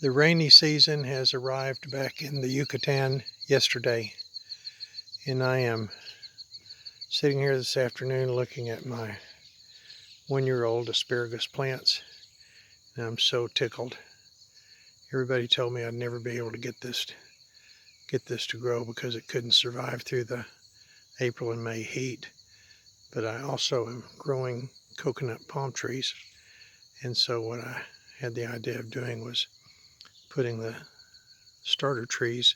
The rainy season has arrived back in the Yucatan yesterday, and I am sitting here this afternoon looking at my one-year-old asparagus plants, and I'm so tickled. Everybody told me I'd never be able to get this to grow because it couldn't survive through the April and May heat. But I also am growing coconut palm trees, and so what I had the idea of doing was putting the starter trees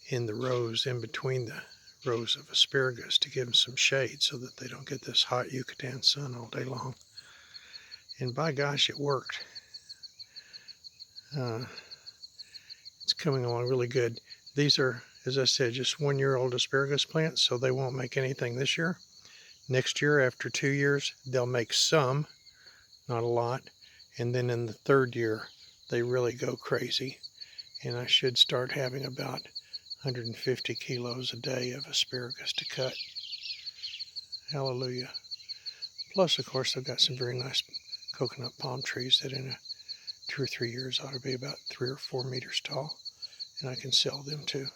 in the rows in between the rows of asparagus to give them some shade so that they don't get this hot Yucatan sun all day long. And by gosh, it worked. It's coming along really good. These are, as I said, just one-year-old asparagus plants, so they won't make anything this year. Next year, after 2 years, they'll make some, not a lot, and then in the third year they really go crazy, and I should start having about 150 kilos a day of asparagus to cut. Hallelujah. Plus, of course, I've got some very nice coconut palm trees that in 2 or 3 years ought to be about 3 or 4 meters tall, and I can sell them too.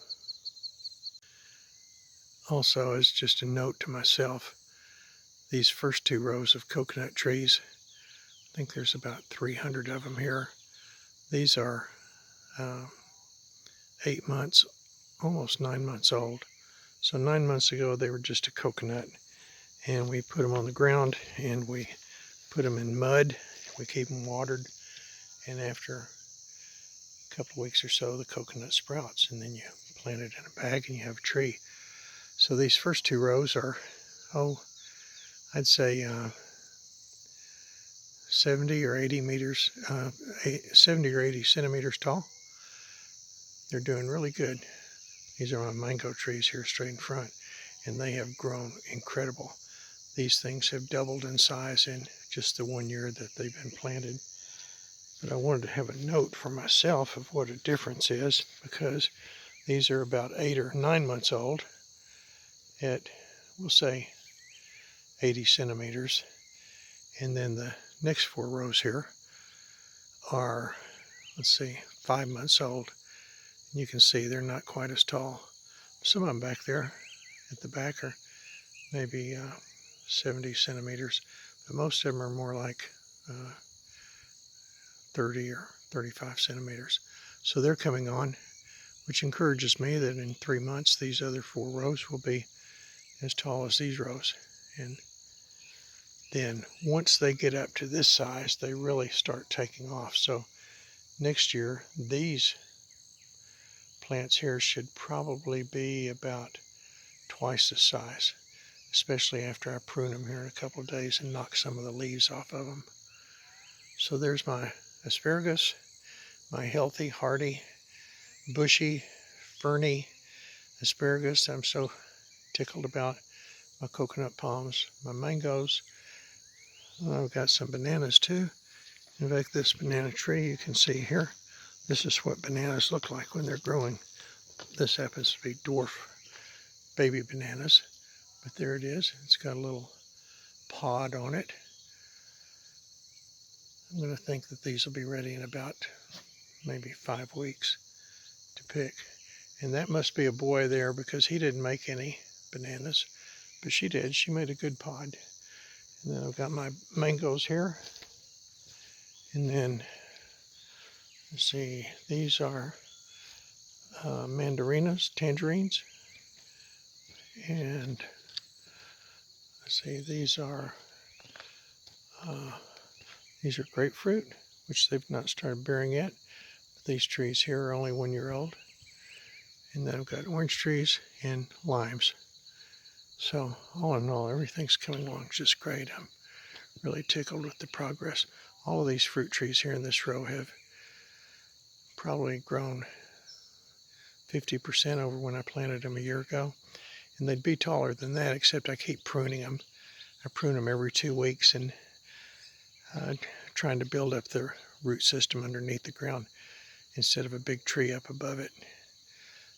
Also, as just a note to myself, these first 2 rows of coconut trees, I think there's about 300 of them here. These are 8 months, almost 9 months old. So 9 months ago they were just a coconut, and we put them on the ground and we put them in mud. We keep them watered, and after a couple of weeks or so the coconut sprouts, and then you plant it in a bag and you have a tree. So these first 2 rows are, I'd say 70 or 80 meters, 70 or 80 centimeters tall. They're doing really good. These are my mango trees here straight in front, and they have grown incredible. These things have doubled in size in just the 1 year that they've been planted. But I wanted to have a note for myself of what a difference is, because these are about 8 or 9 months old at, we'll say, 80 centimeters. And then the next 4 rows here are, let's see, 5 months old. And you can see they're not quite as tall. Some of them back there at the back are maybe 70 centimeters, but most of them are more like 30 or 35 centimeters. So they're coming on, which encourages me that in 3 months these other 4 rows will be as tall as these rows. And then once they get up to this size, they really start taking off. So next year, these plants here should probably be about twice the size, especially after I prune them here in a couple of days and knock some of the leaves off of them. So there's my asparagus, my healthy, hardy, bushy, ferny asparagus I'm so tickled about, my coconut palms, my mangoes. I've got some bananas too. In fact, this banana tree you can see here, this is what bananas look like when they're growing. This happens to be dwarf baby bananas, but there it is. It's got a little pod on it. I'm going to think that these will be ready in about maybe 5 weeks to pick. And that must be a boy there, because he didn't make any bananas, but she did. She made a good pod. And then I've got my mangoes here. And then, let's see, these are tangerines. And let's see, these are grapefruit, which they've not started bearing yet. But these trees here are only 1 year old. And then I've got orange trees and limes. So all in all, everything's coming along just great. I'm really tickled with the progress. All of these fruit trees here in this row have probably grown 50% over when I planted them a year ago. And they'd be taller than that, except I keep pruning them. I prune them every 2 weeks and trying to build up the root system underneath the ground instead of a big tree up above it.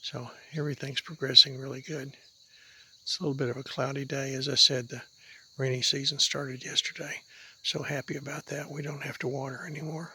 So everything's progressing really good. It's a little bit of a cloudy day. As I said, the rainy season started yesterday. So happy about that. We don't have to water anymore.